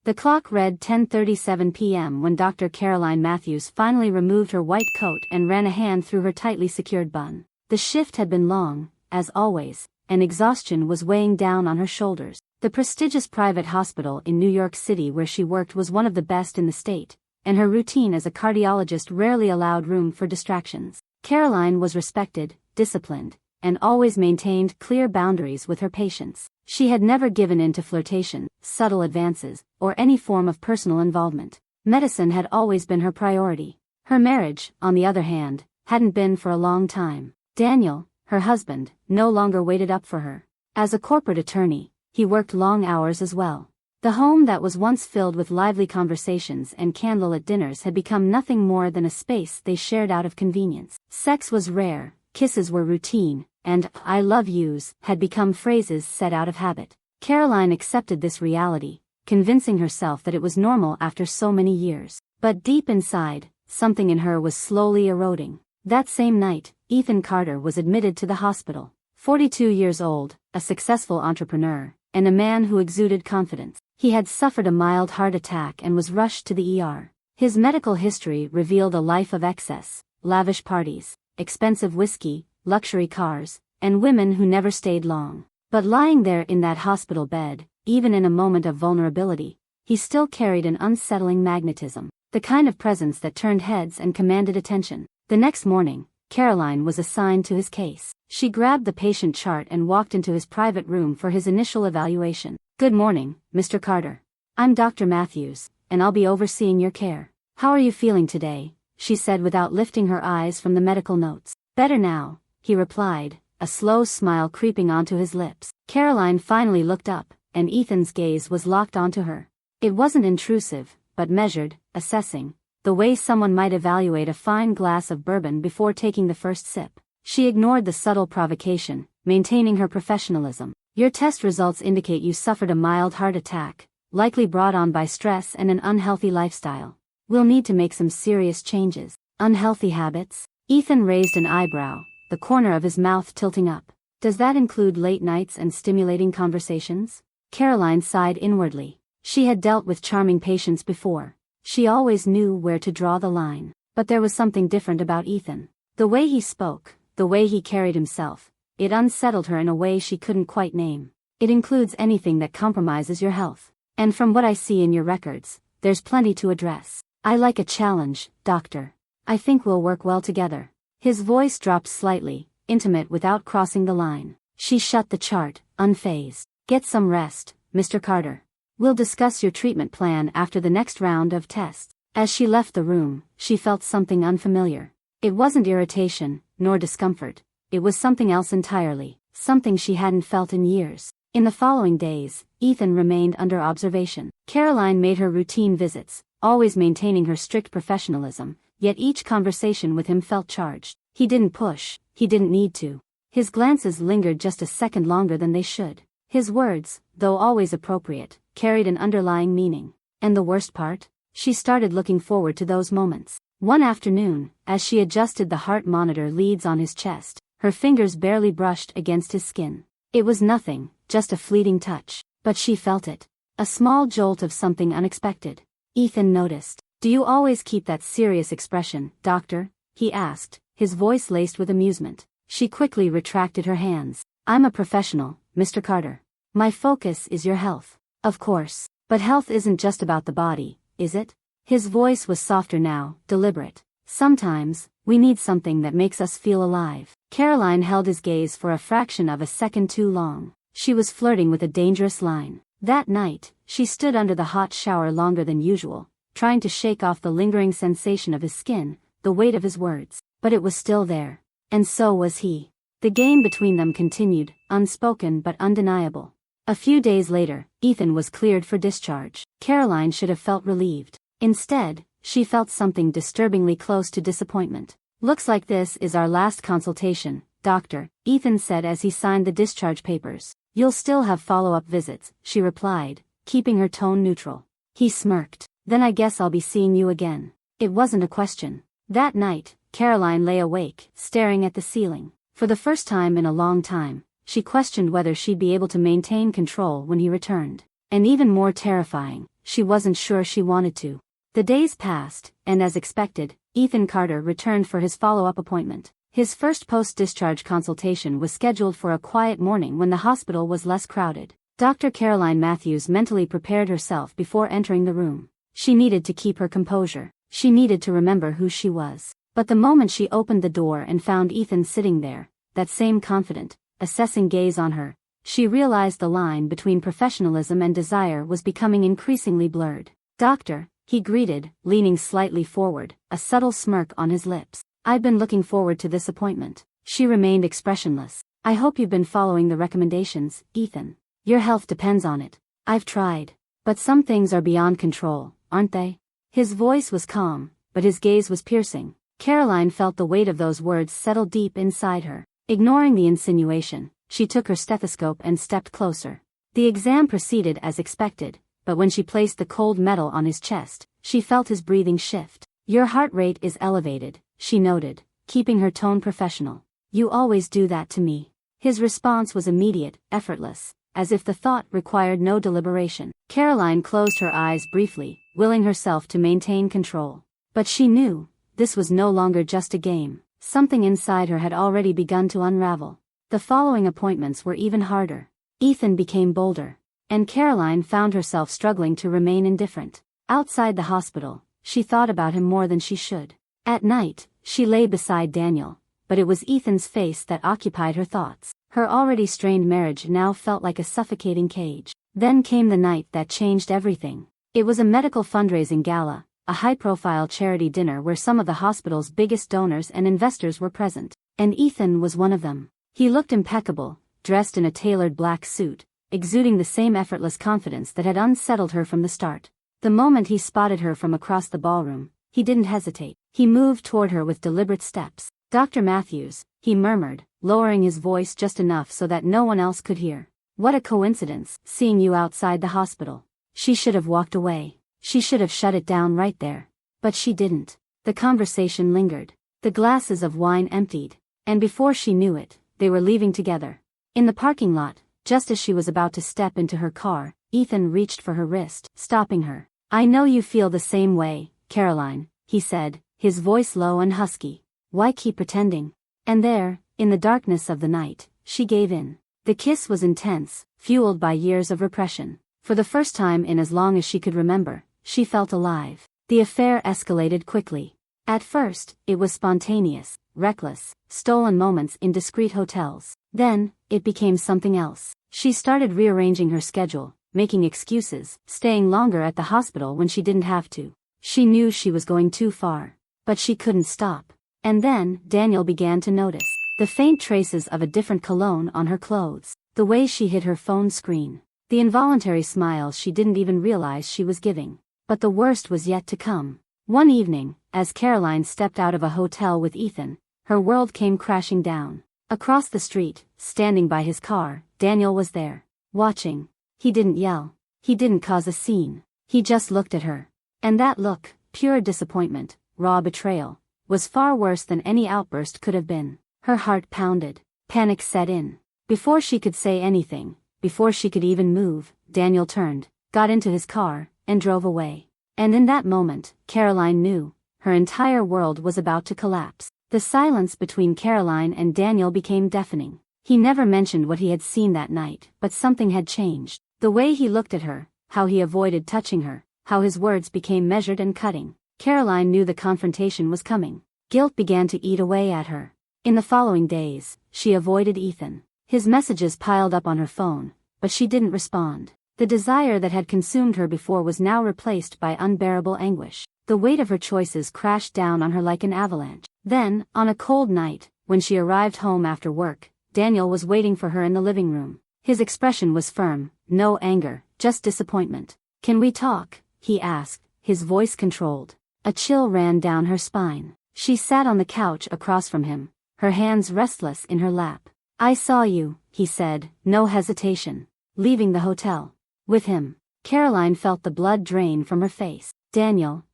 The clock read 10:37 p.m. when Dr. Caroline Matthews finally removed her white coat and ran a hand through her tightly secured bun. The shift had been long, as always, and exhaustion was weighing down on her shoulders. The prestigious private hospital in New York City where she worked was one of the best in the state, and her routine as a cardiologist rarely allowed room for distractions. Caroline was respected, disciplined, and always maintained clear boundaries with her patients. She had never given in to flirtation, subtle advances, or any form of personal involvement. Medicine had always been her priority. Her marriage, on the other hand, hadn't been for a long time. Daniel, her husband, no longer waited up for her. As a corporate attorney, he worked long hours as well. The home that was once filled with lively conversations and candlelit dinners had become nothing more than a space they shared out of convenience. Sex was rare, kisses were routine, and "I love yous" had become phrases said out of habit. Caroline accepted this reality, convincing herself that it was normal after so many years. But deep inside, something in her was slowly eroding. That same night, Ethan Carter was admitted to the hospital. 42 years old, a successful entrepreneur, and a man who exuded confidence. He had suffered a mild heart attack and was rushed to the ER. His medical history revealed a life of excess, lavish parties, expensive whiskey, luxury cars, and women who never stayed long. But lying there in that hospital bed, even in a moment of vulnerability, he still carried an unsettling magnetism, the kind of presence that turned heads and commanded attention. The next morning, Caroline was assigned to his case. She grabbed the patient chart and walked into his private room for his initial evaluation. "Good morning, Mr. Carter. I'm Dr. Matthews, and I'll be overseeing your care. How are you feeling today?" she said without lifting her eyes from the medical notes. "Better now," he replied, a slow smile creeping onto his lips. Caroline finally looked up, and Ethan's gaze was locked onto her. It wasn't intrusive, but measured, assessing, the way someone might evaluate a fine glass of bourbon before taking the first sip. She ignored the subtle provocation, maintaining her professionalism. "Your test results indicate you suffered a mild heart attack, likely brought on by stress and an unhealthy lifestyle. We'll need to make some serious changes." "Unhealthy habits?" Ethan raised an eyebrow, the corner of his mouth tilting up. "Does that include late nights and stimulating conversations?" Caroline sighed inwardly. She had dealt with charming patients before. She always knew where to draw the line. But there was something different about Ethan. The way he spoke, the way he carried himself, it unsettled her in a way she couldn't quite name. "It includes anything that compromises your health. And from what I see in your records, there's plenty to address. I like a challenge, doctor. I think we'll work well together." His voice dropped slightly, intimate without crossing the line. She shut the chart, unfazed. "Get some rest, Mr. Carter. We'll discuss your treatment plan after the next round of tests." As she left the room, she felt something unfamiliar. It wasn't irritation, nor discomfort. It was something else entirely, something she hadn't felt in years. In the following days, Ethan remained under observation. Caroline made her routine visits, always maintaining her strict professionalism, yet each conversation with him felt charged. He didn't push, he didn't need to. His glances lingered just a second longer than they should. His words, though always appropriate, carried an underlying meaning. And the worst part? She started looking forward to those moments. One afternoon, as she adjusted the heart monitor leads on his chest, her fingers barely brushed against his skin. It was nothing, just a fleeting touch. But she felt it. A small jolt of something unexpected. Ethan noticed. "Do you always keep that serious expression, doctor?" he asked, his voice laced with amusement. She quickly retracted her hands. "I'm a professional, Mr. Carter. My focus is your health." "Of course. But health isn't just about the body, is it?" His voice was softer now, deliberate. "Sometimes, we need something that makes us feel alive." Caroline held his gaze for a fraction of a second too long. She was flirting with a dangerous line. That night, she stood under the hot shower longer than usual, trying to shake off the lingering sensation of his skin, the weight of his words. But it was still there. And so was he. The game between them continued, unspoken but undeniable. A few days later, Ethan was cleared for discharge. Caroline should have felt relieved. Instead, she felt something disturbingly close to disappointment. "Looks like this is our last consultation, doctor," Ethan said as he signed the discharge papers. "You'll still have follow-up visits," she replied, keeping her tone neutral. He smirked. "Then I guess I'll be seeing you again." It wasn't a question. That night, Caroline lay awake, staring at the ceiling. For the first time in a long time, she questioned whether she'd be able to maintain control when he returned. And even more terrifying, she wasn't sure she wanted to. The days passed, and as expected, Ethan Carter returned for his follow-up appointment. His first post-discharge consultation was scheduled for a quiet morning when the hospital was less crowded. Dr. Caroline Matthews mentally prepared herself before entering the room. She needed to keep her composure. She needed to remember who she was. But the moment she opened the door and found Ethan sitting there, that same confident, assessing gaze on her, she realized the line between professionalism and desire was becoming increasingly blurred. "Doctor," he greeted, leaning slightly forward, a subtle smirk on his lips. "I've been looking forward to this appointment." She remained expressionless. "I hope you've been following the recommendations, Ethan. Your health depends on it." "I've tried. But some things are beyond control, aren't they?" His voice was calm, but his gaze was piercing. Caroline felt the weight of those words settle deep inside her. Ignoring the insinuation, she took her stethoscope and stepped closer. The exam proceeded as expected, but when she placed the cold metal on his chest, she felt his breathing shift. "Your heart rate is elevated," she noted, keeping her tone professional. "You always do that to me." His response was immediate, effortless, as if the thought required no deliberation. Caroline closed her eyes briefly, willing herself to maintain control. But she knew, this was no longer just a game. Something inside her had already begun to unravel. The following appointments were even harder. Ethan became bolder, and Caroline found herself struggling to remain indifferent. Outside the hospital, she thought about him more than she should. At night, she lay beside Daniel, but it was Ethan's face that occupied her thoughts. Her already strained marriage now felt like a suffocating cage. Then came the night that changed everything. It was a medical fundraising gala, a high-profile charity dinner where some of the hospital's biggest donors and investors were present, and Ethan was one of them. He looked impeccable, dressed in a tailored black suit, exuding the same effortless confidence that had unsettled her from the start. The moment he spotted her from across the ballroom, he didn't hesitate. He moved toward her with deliberate steps. "Dr. Matthews," he murmured, lowering his voice just enough so that no one else could hear. "What a coincidence, seeing you outside the hospital." She should have walked away. She should have shut it down right there. But she didn't. The conversation lingered. The glasses of wine emptied. And before she knew it, they were leaving together. In the parking lot, just as she was about to step into her car, Ethan reached for her wrist, stopping her. "I know you feel the same way, Caroline," he said, his voice low and husky. "Why keep pretending?" And there, in the darkness of the night, she gave in. The kiss was intense, fueled by years of repression. For the first time in as long as she could remember, she felt alive. The affair escalated quickly. At first, it was spontaneous, reckless, stolen moments in discreet hotels. Then, it became something else. She started rearranging her schedule, making excuses, staying longer at the hospital when she didn't have to. She knew she was going too far. But she couldn't stop. And then, Daniel began to notice the faint traces of a different cologne on her clothes, the way she hid her phone screen, the involuntary smiles she didn't even realize she was giving. But the worst was yet to come. One evening, as Caroline stepped out of a hotel with Ethan, her world came crashing down. Across the street, standing by his car, Daniel was there, watching. He didn't yell. He didn't cause a scene. He just looked at her. And that look, pure disappointment, raw betrayal, was far worse than any outburst could have been. Her heart pounded. Panic set in. Before she could say anything, before she could even move, Daniel turned, got into his car, and drove away. And in that moment, Caroline knew, her entire world was about to collapse. The silence between Caroline and Daniel became deafening. He never mentioned what he had seen that night, but something had changed. The way he looked at her, how he avoided touching her, how his words became measured and cutting. Caroline knew the confrontation was coming. Guilt began to eat away at her. In the following days, she avoided Ethan. His messages piled up on her phone, but she didn't respond. The desire that had consumed her before was now replaced by unbearable anguish. The weight of her choices crashed down on her like an avalanche. Then, on a cold night, when she arrived home after work, Daniel was waiting for her in the living room. His expression was firm, no anger, just disappointment. "Can we talk?" he asked, his voice controlled. A chill ran down her spine. She sat on the couch across from him, her hands restless in her lap. "I saw you," he said, no hesitation, leaving the hotel. With him. Caroline felt the blood drain from her face. "Daniel,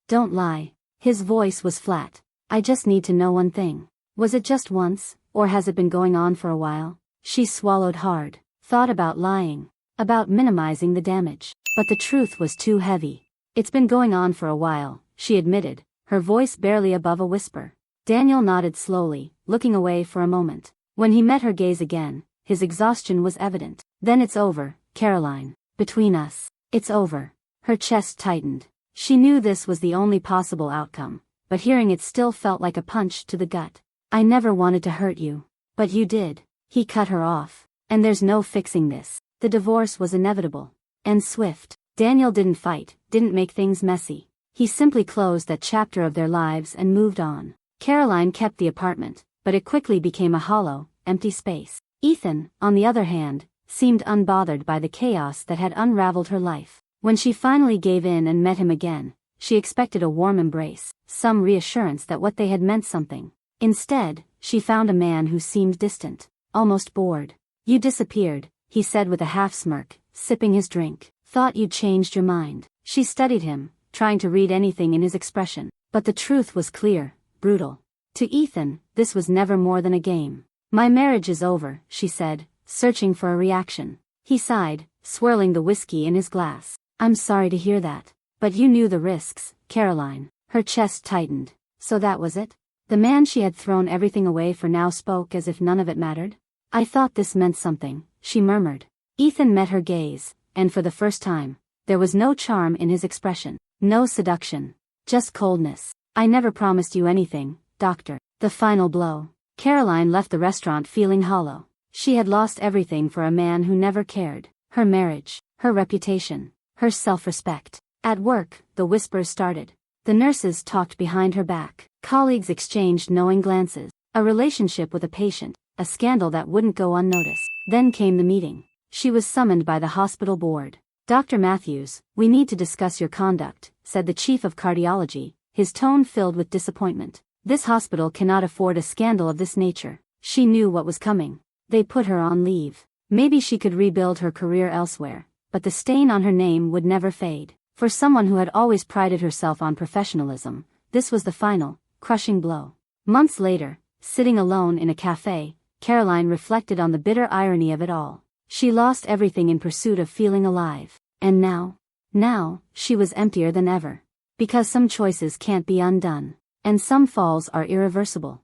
don't lie." His voice was flat. "I just need to know one thing. Was it just once, or has it been going on for a while?" She swallowed hard, thought about lying, about minimizing the damage. But the truth was too heavy. It's been going on for a while, she admitted, her voice barely above a whisper. Daniel nodded slowly, looking away for a moment. When he met her gaze again, his exhaustion was evident. Then it's over, Caroline. Between us, it's over. Her chest tightened. She knew this was the only possible outcome, but hearing it still felt like a punch to the gut. I never wanted to hurt you. But you did. He cut her off. And there's no fixing this. The divorce was inevitable. And swift. Daniel didn't fight, didn't make things messy. He simply closed that chapter of their lives and moved on. Caroline kept the apartment, but it quickly became a hollow, empty space. Ethan, on the other hand, seemed unbothered by the chaos that had unraveled her life. When she finally gave in and met him again, she expected a warm embrace, some reassurance that what they had meant something. Instead, she found a man who seemed distant, almost bored. You disappeared, he said with a half-smirk, sipping his drink. Thought you'd changed your mind. She studied him, trying to read anything in his expression. But the truth was clear, brutal. To Ethan, this was never more than a game. My marriage is over, she said, searching for a reaction. He sighed, swirling the whiskey in his glass. I'm sorry to hear that. But you knew the risks, Caroline. Her chest tightened. So that was it? The man she had thrown everything away for now spoke as if none of it mattered. I thought this meant something, she murmured. Ethan met her gaze, and for the first time, there was no charm in his expression, no seduction, just coldness. I never promised you anything, Doctor. The final blow. Caroline left the restaurant feeling hollow. She had lost everything for a man who never cared. Her marriage, her reputation, her self-respect. At work, the whispers started. The nurses talked behind her back. Colleagues exchanged knowing glances. A relationship with a patient, a scandal that wouldn't go unnoticed. Then came the meeting. She was summoned by the hospital board. Dr. Matthews, we need to discuss your conduct, said the chief of cardiology, his tone filled with disappointment. This hospital cannot afford a scandal of this nature. She knew what was coming. They put her on leave. Maybe she could rebuild her career elsewhere, but the stain on her name would never fade. For someone who had always prided herself on professionalism, this was the final, crushing blow. Months later, sitting alone in a cafe, Caroline reflected on the bitter irony of it all. She lost everything in pursuit of feeling alive. And now, she was emptier than ever. Because some choices can't be undone. And some falls are irreversible.